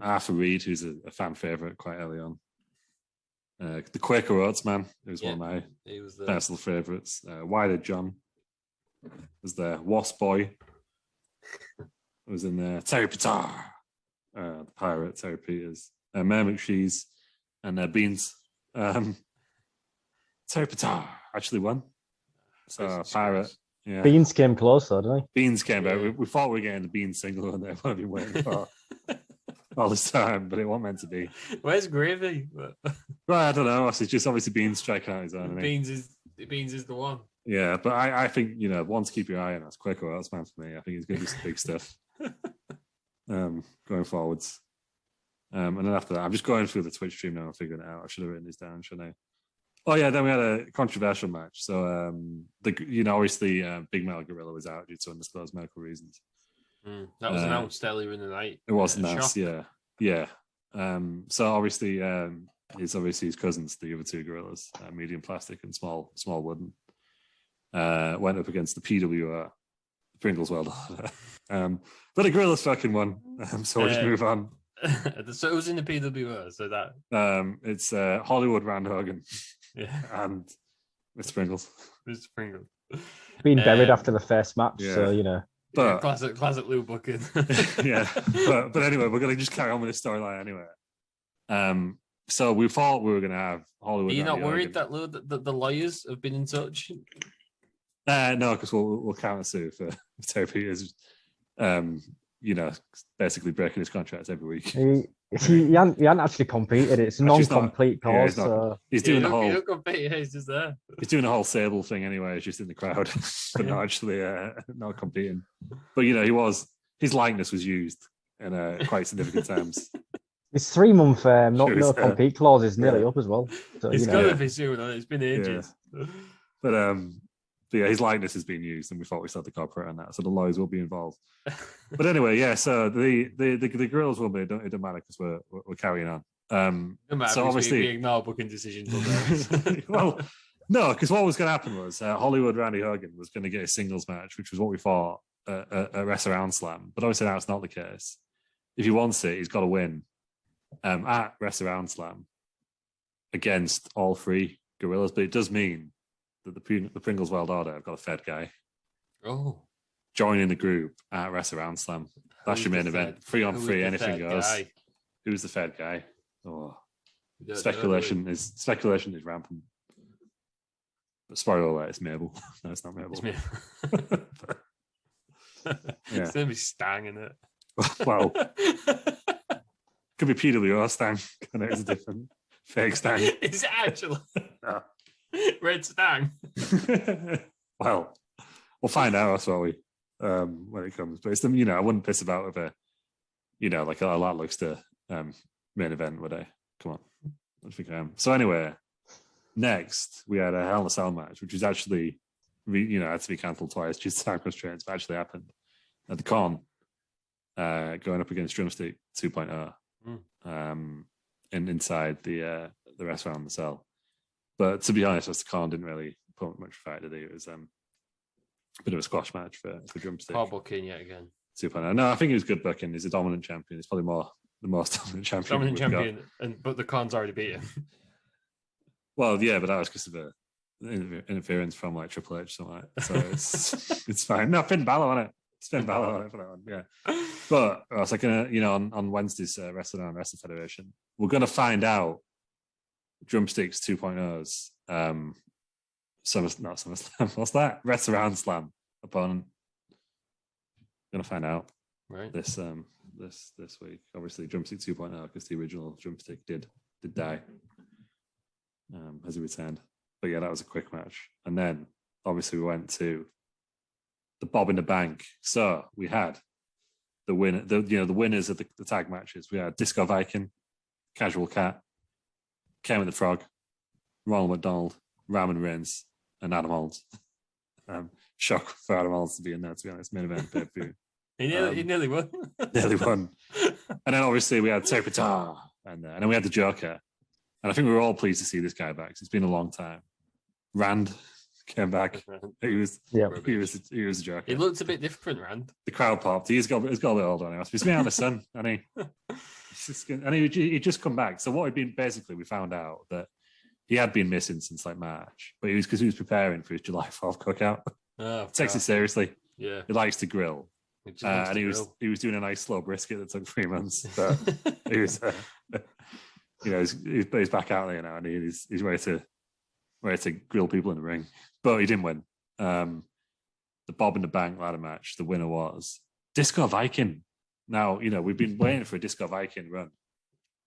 Arthur Reed, who's a fan favorite quite early on. The Quaker Oats man, who's one of my personal favorites. Wilder John was there. Wasp Boy was in there. Terry Petar, the pirate, Terry Peters. Mayor McShees and Beans. Terry Petar actually won. So pirate. Yeah. Beans came close, though, didn't he? Beans came out. We thought we were getting the Beans single, and they've been waiting for all this time, but it wasn't meant to be. Where's Gravy? Right, I don't know. It's just obviously Beans striking out his own. Beans is the one. Yeah, but I think one to keep your eye on. That's Quaker Oats man for me. I think he's going to do some big stuff going forwards. And then after that, I'm just going through the Twitch stream now and figuring it out. I should have written this down, shouldn't I? Oh yeah, then we had a controversial match. So obviously Big Metal Gorilla was out due to undisclosed medical reasons. That was announced earlier in the night. It was announced, yeah. So obviously, it's obviously his cousins, the other two gorillas, medium plastic and small wooden, went up against the PWR, Pringles World Order. But the gorillas fucking won. So we'll just move on. So it was in the PWR. So that it's Hollywood Round Hogan, and Mr. Pringles. Mr. Pringles being buried after the first match, so But classic Lou booking. Yeah, but anyway, we're gonna just carry on with the storyline anyway. So we thought we were gonna have Hollywood. Are you not worried that the lawyers have been in touch? No, because we'll counter sue for Terry Peters. Basically breaking his contracts every week. He hadn't actually competed. It's a non-complete cause. He's doing the whole. He don't compete. He's just there. He's doing the whole Sable thing anyway. He's just in the crowd, but not actually not competing. But his likeness was used in quite significant terms. His 3-month no compete clause is nearly up as well. So, it's got to be soon. It's been ages. Yeah. But his likeness is being used, and we thought we started the corporate on that, so the lawyers will be involved. But anyway, so the girls will be. It don't matter because we're carrying on. So obviously, we ignore booking decisions. Well, no, because what was going to happen was Hollywood Randy Hogan was going to get a singles match, which was what we thought at Wrestle Around Slam. But obviously now it's not the case. If he wants it, he's got to win at Wrestle Around Slam against all three gorillas. But it does mean that the Pringles World Order have got a Fed guy. Oh. Joining the group at Wrestle Around Slam. That's your main event. 3-on-3, anything goes. Guy? Who's the Fed guy? Oh. Speculation is rampant. But spoiler alert, it's Mabel. No, it's not Mabel. It's Mabel. It's going to be Stang in it. Well, could be PWR Stang. And it's a different fake Stang. Is it actually? No. Red Stang. Well, we'll find out as well when it comes. But it's them, I wouldn't piss about with a, like a lot looks to main event, would I? Come on. I think I am. So anyway, next we had a Hell in a Cell match, which was actually, had to be cancelled twice due to time constraints, but actually happened at the con, going up against Drumstick 2.0, and inside the restaurant in the cell. But to be honest, the con didn't really put much fight, did he? It was a bit of a squash match for Drumstick. Poor booking yet again. 2.0. No, I think he was good booking. He's a dominant champion. He's probably more the most dominant champion. Dominant champion, but the Khan's already beat him. Well, yeah, but that was because of a interference from like Triple H, something like that. So it's fine. No, Finn Balor on it. It's Finn Balor on it for that one. Yeah. But I was like, on Wednesday's Wrestling Around Wrestling Federation, we're going to find out Drumsticks 2.0's SummerSlam. What's that? Wrestle Around Slam opponent. Going to find out this week. Obviously, Drumstick 2.0 because the original Drumstick did die as he returned. But yeah, that was a quick match. And then obviously we went to the Bob in the Bank. So we had the winners of the tag matches. We had Disco Viking, Casual Cat, Kermit the Frog, Ronald McDonald, Roman Reigns, and Adam Holmes. Shock for Adam Holmes to be in there, to be honest. Main event pay-per-view. He nearly won. Nearly won. And then obviously we had Terry Pata, and then we had the Joker. And I think we were all pleased to see this guy back. It's been a long time. Rand came back. He was a Joker. He looked a bit different, Rand. The crowd popped. He's got a bit older now. He's been out of the sun, and he'd just come back. So what had been basically, we found out that he had been missing since like March, but because he was preparing for his July 4th cookout. Oh, takes it seriously. Yeah, he likes to grill. And he was doing a nice slow brisket that took 3 months. But he was, he's back out there now, and he's ready to grill people in the ring. But he didn't win. The Bob in the Bank ladder match, the winner was Disco Viking. Now, we've been waiting for a Disco Viking run.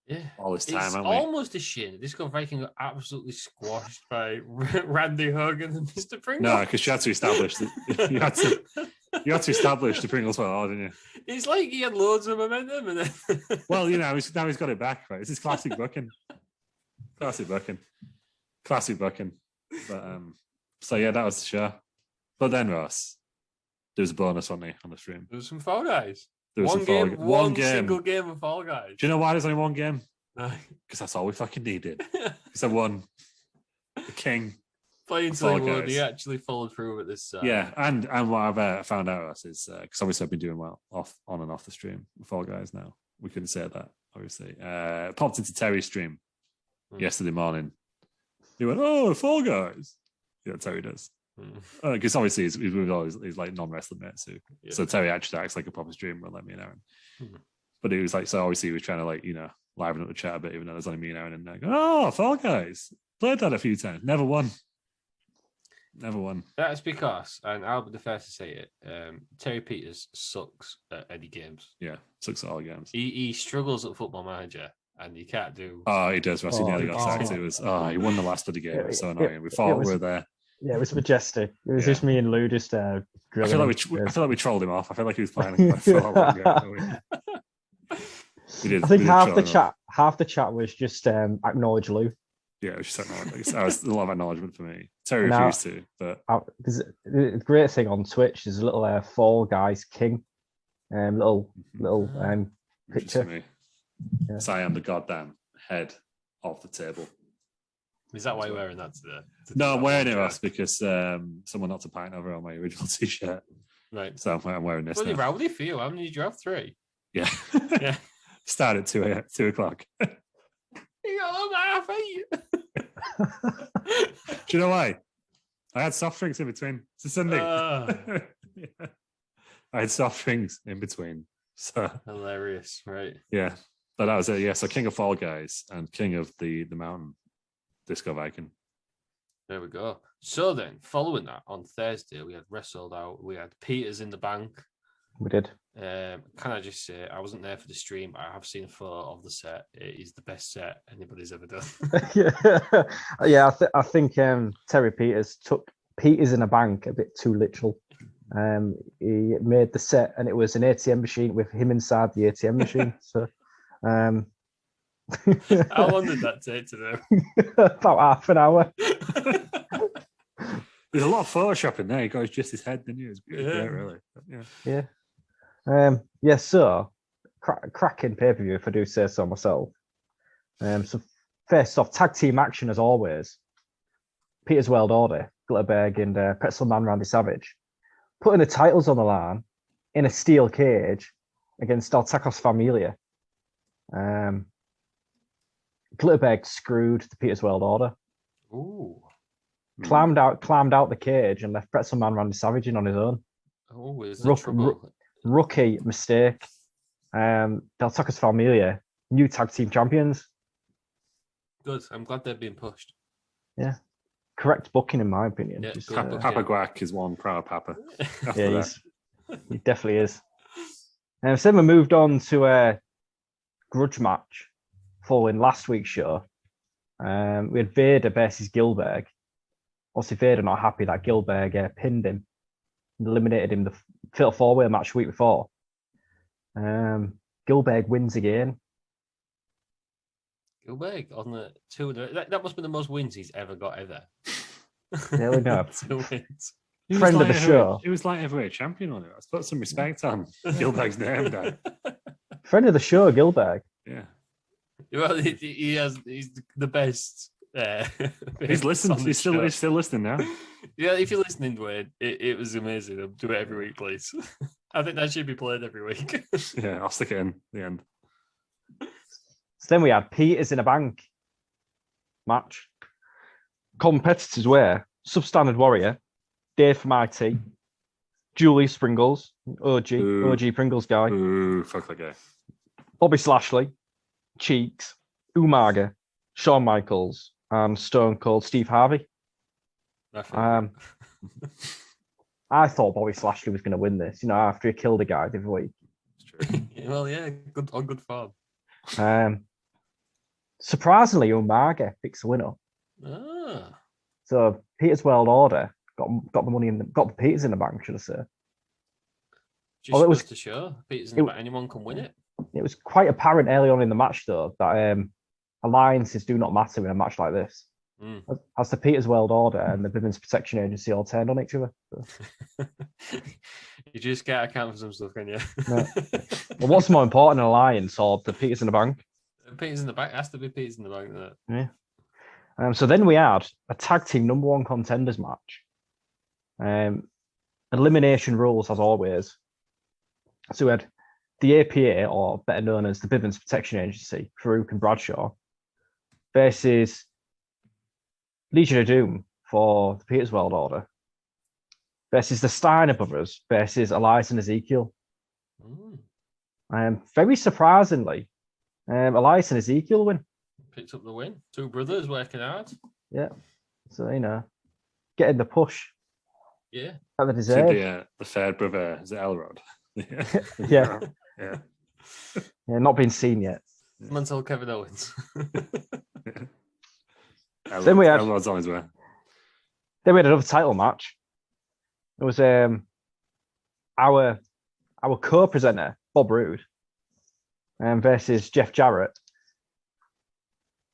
Yeah, all this time. It's almost a shame. Disco Viking got absolutely squashed by Randy Hogan and Mr. Pringle. No, because you had to establish that you had to establish the Pringles well, didn't you? It's like he had loads of momentum, and then well, now he's got it back. Right, this is classic booking. Classic booking. But so yeah, that was the show. But then Ross, there was a bonus on the stream. There was some Fall Guys. There was one single game of Fall Guys. Do you know why there's only one game? Because that's all we fucking needed. Because I won the king. Playing Sling, he actually followed through with this. Yeah, and what I've found out is because obviously I've been doing well on and off the stream with Fall Guys now. We couldn't say that, obviously. Popped into Terry's stream yesterday morning. He went, "Oh, Fall Guys." Yeah, Terry does. Because obviously he's like non-wrestling mates. So Terry actually acts like a proper streamer and let me and Aaron. But it was like, so obviously he was trying to liven up the chat a bit, even though there's only me and Aaron in there. Oh, Fall Guys. Played that a few times. Never won. That's because, and I'll be the first to say it, Terry Peters sucks at any games. Yeah, sucks at all games. He struggles at Football Manager, and he can't do. Oh, he does. He nearly got sacked. He won the last of the game. It was so annoying. We thought we were there. Yeah, it was majestic. It was just me and Lou just I feel like we trolled him off. I feel like he was playing for a long time. I think half the chat was just acknowledge Lou. Yeah, it was just acknowledgement. That was a lot of acknowledgement for me. Terry refused to, but the great thing on Twitch is a little Fall Guys King, little picture. Yeah. So I am the goddamn head of the table. Is that why you're wearing that today? No, I'm wearing it, Ross, because someone knocked a pint over on my original t-shirt. Right. So I'm wearing this. Bloody rowdy for you. How many did you have? 3? Yeah. Yeah. Start at 2 o'clock. You got home at 8:30. Do you know why? I had soft drinks in between. It's a Sunday. Yeah. I had soft drinks in between. So hilarious, right? Yeah. But that was it. Yeah. So King of Fall Guys and King of the Mountain, Disco Viking. There we go. So then, following that, on Thursday, we had wrestled out. We had Peters in the Bank. We did. Can I just say, I wasn't there for the stream, but I have seen a photo of the set. It is the best set anybody's ever done. Yeah, I think Terry Peters took Peters in a Bank a bit too literal. He made the set, and it was an ATM machine with him inside the ATM machine. So, how long did that take to do? About half an hour. There's a lot of Photoshop in there. He got just his head, didn't he? It was great, really. Yeah. So cracking pay-per-view, if I do say so myself. So first off, tag team action as always. Peter's World Order, Glitterberg and Pretzel Man Randy Savage, putting the titles on the line in a steel cage against Del Tacos Familia. Glitterberg screwed the Peters World Order. Ooh. Climbed out the cage and left Pretzel Man Randy Savage in on his own. Oh, is there trouble? Rookie mistake. Del Tacos Familia, new tag team champions. Good. I'm glad they're being pushed. Yeah. Correct booking, in my opinion. Yeah, Just, Papa Guac is one proud Papa. Yeah, he definitely is. So then we moved on to a grudge match following last week's show. We had Vader versus Gilberg. Obviously, Vader not happy that Gilberg pinned him and eliminated him the fatal four-way match the week before. Gilberg wins again. Gilberg on the two. That must be the most wins he's ever got ever. There we go. 2 wins. Friend of the show. He was light heavyweight champion on it. Let's put some respect on Gilberg's name down. Friend of the show, Gilberg. Yeah. Well, he's the best. He's listening. He's still listening now. Yeah, if you're listening to it, it was amazing. Do it every week, please. I think that should be played every week. Yeah, I'll stick it in the end. So then we had Peters in a Bank match. Competitors were Substandard Warrior, Dave from IT, Julie Pringles, OG Pringles guy. Ooh, fuck that guy. Bobby Slashley, Cheeks, Umaga, Shawn Michaels, and Stone Cold Steve Harvey. I thought Bobby Slashley was going to win this, after he killed a guy the other week. It's true. Well, yeah, good form. Surprisingly, Umaga picks the winner. Ah. So Peters World Order got the money got the Peters in the bank, should I say? Just it was to show Peters in the bank, anyone can win it. It was quite apparent early on in the match, though, that alliances do not matter in a match like this. As the Peters World Order and the Women's Protection Agency all turned on each other. So. You just can't account for some stuff, can you? No. Well, what's more important, an alliance or the Peters in the bank? Peters in the bank has to be Peters in the bank, doesn't it? Yeah. So then we had a tag team number one contenders match. Elimination rules, as always. So we had the APA, or better known as the Bivens Protection Agency, Farouk and Bradshaw, versus Legion of Doom for the Peters World Order, versus the Steiner brothers, versus Elias and Ezekiel. Very surprisingly, Elias and Ezekiel win. Picked up the win. Two brothers working hard. Yeah. So, getting the push. Yeah. That they deserve. The third brother, is it Elrod? Yeah. Yeah. Yeah, not been seen yet. Until Kevin Owens. Then we had Elrod's on his way. Then we had another title match. It was our co-presenter, Bob Roode, versus Jeff Jarrett.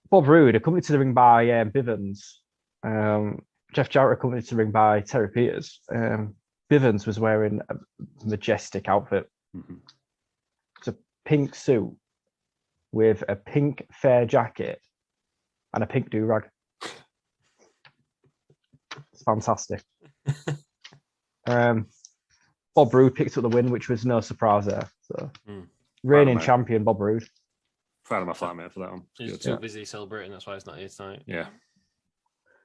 Bob Roode accompanied to the ring by Bivens. Jeff Jarrett accompanied to the ring by Terry Peters. Bivens was wearing a majestic outfit. Mm-hmm. It's a pink suit with a pink fair jacket and a pink do-rag. It's fantastic. Bob Roode picked up the win, which was no surprise there. So, reigning champion Bob Roode. Proud of my flatmate for that one. He's too busy celebrating, that's why he's not here tonight. Yeah.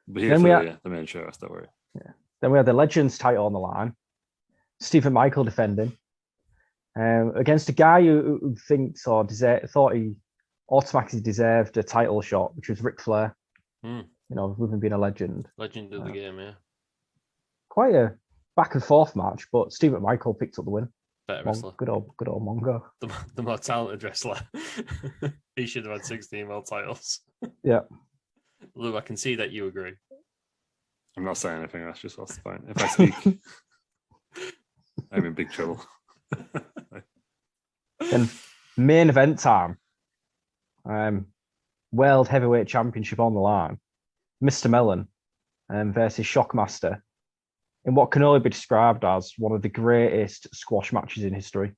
But here for the main show, don't worry. Yeah. Then we had the Legends title on the line. Stephen Michael defending against a guy who thinks or thought he automatically deserved a title shot, which was Ric Flair. With him being a legend. Legend of the game, yeah. Quite a back and forth match, but Stephen Michael picked up the win. Better wrestler. Good old Mongo. The more talented wrestler. He should have had 16 world titles. Yeah. Lou, I can see that you agree. I'm not saying anything, that's just what's fine. If I speak, I'm in big trouble. Then main event time. World Heavyweight Championship on the line. Mr. Mellon versus Shockmaster in what can only be described as one of the greatest squash matches in history.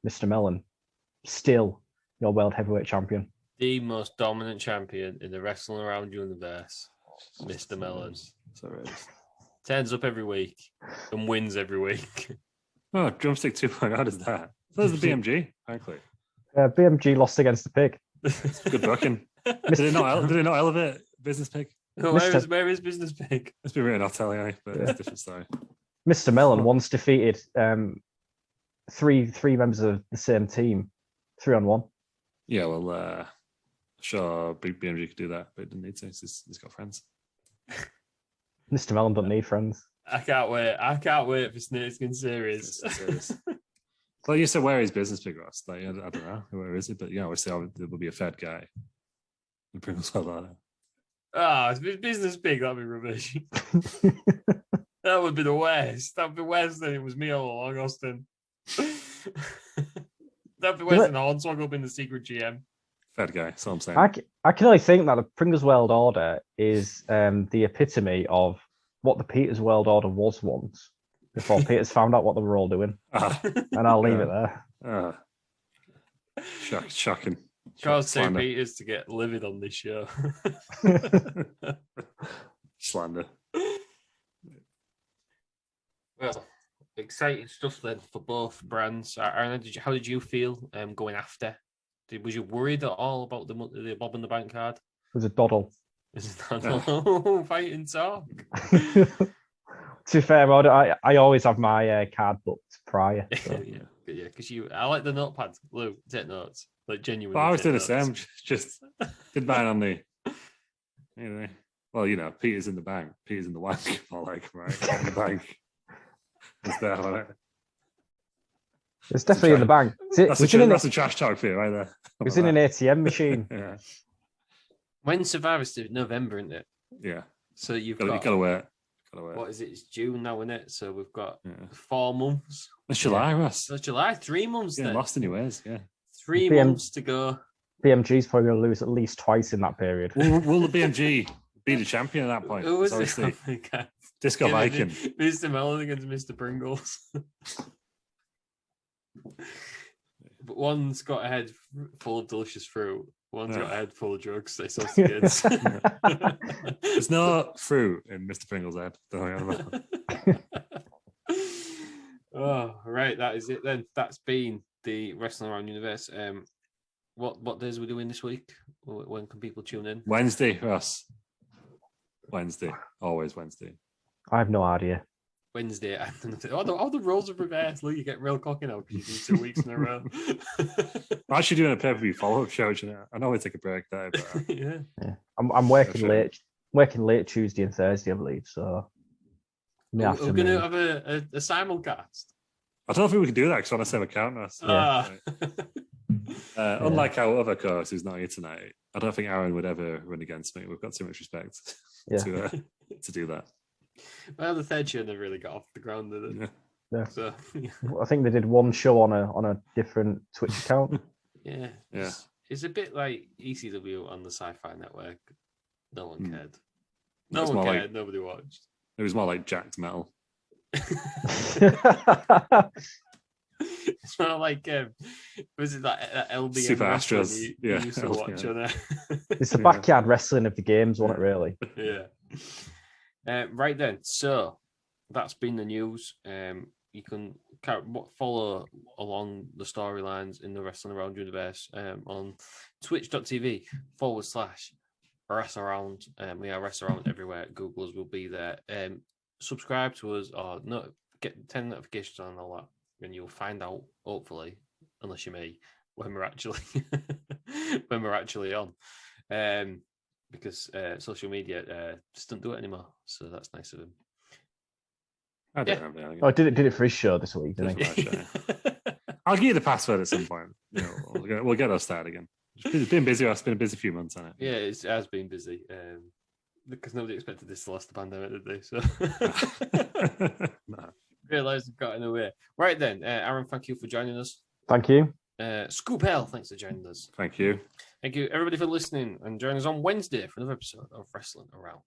Mr. Mellon, still your World Heavyweight Champion. The most dominant champion in the Wrestling Around universe, Mr. Mellon. Turns up every week and wins every week. Oh, Drumstick 2.0 is that? So is the BMG, frankly. BMG lost against the pig. Good booking. Did it not elevate Business Pig? No, where is Business Pig? It's been written, I'll tell you, but it's a different story. Mr. Mellon once defeated three members of the same team, 3-on-1. Yeah, well, sure, Big BMG could do that, but it didn't need to. He's got friends. Mr. Mellon don't need friends. I can't wait for Snakeskin series. So you said, where is Business Pig, Ross? Like, I don't know, where is it? But obviously there will be a Fed guy. The Pringles well like that. Ah, it's Business Pig. That'd be rubbish. That would be the worst. That'd be worse than it was me all along, Austin. That'd be worse than Hornswoggle being the secret GM. Fed guy, that's what I'm saying. I can only think that the Pringles World Order is the epitome of what the Peters World Order was once, before Peters found out what they were all doing. And I'll leave it there. Shocking. Cause St. Peters to get livid on this show. Slander. Well, exciting stuff then for both brands. Aaron, how did you feel going after? Was you worried at all about the Bob and the Bank card? It was a doddle. Fighting talk. To be fair, I always have my card booked prior. So. Yeah, because I like the notepad. Lou, take notes. Like genuinely. Well, I was doing the same. Just did mine on the. Anyway, well, Peter's in the bank. Peter's in the wank. I like right in the bank. It's there on it. It's definitely in the bank. That's a trash talk for you right there. It's in an ATM machine. Yeah. When Survivor Series? November, isn't it? Yeah. So you've got to wait. What is it? It's June now, isn't it? So we've got 4 months. It's July, Ross. That's July. 3 months. Yeah, lost in your ways. Yeah. 3 months to go. BMG's probably going to lose at least twice in that period. Will the BMG be the champion at that point? Who was it? Obviously, Disco Viking. Mr. Mellon against Mr. Pringles. But one's got a head full of delicious fruit. One's got a head full of drugs. They sell kids. There's no fruit in Mr. Pringle's head. Oh, right. That is it then. That's been the Wrestling Around Universe. What days are we doing this week? When can people tune in? Wednesday, Ross. Wednesday. Always Wednesday. I have no idea. Wednesday. All the roles are reversed. Look, you get real cocky now because you do 2 weeks in a row. I'm actually doing a pay-per-view follow-up show. I know we take a break there, but yeah. I'm working late. Working late Tuesday and Thursday, I believe. So we're going to have a simulcast. I don't know if we can do that because I want to save a counter. So, unlike our other co-host who's not here tonight, I don't think Aaron would ever run against me. We've got too much respect to do that. Well, the third show never really got off the ground, did it? Yeah. So, I think they did one show on a different Twitch account. Yeah. It's a bit like ECW on the Sci-Fi Network. No one cared. No one cared. Nobody watched. It was more like Jacked Metal. It's not like was it that LDM Super Astros? You used to watch on it. It's the backyard wrestling of the games, wasn't it? Really? Yeah. Right then. So that's been the news. You can follow along the storylines in the Wrestling Around universe on twitch.tv/WrestleAround. We are WrestleAround everywhere. Google's will be there. Subscribe to us or get 10 notifications on all that, and you'll find out, hopefully, unless you're me, when we're actually on. Because social media just don't do it anymore, so that's nice of him. I don't have anything. Oh, did it for his show this week, didn't he? I'll give you the password at some point. We'll get us started again. It's been busy. It's been a busy few months, hasn't it? Yeah, it has been busy. Because nobody expected this to last the pandemic, did they? So No. Realised we've got in the way. Right then, Aaron, thank you for joining us. Thank you. Scoop Hell, thanks for joining us. Thank you. Thank you, everybody, for listening, and join us on Wednesday for another episode of Wrestling Around.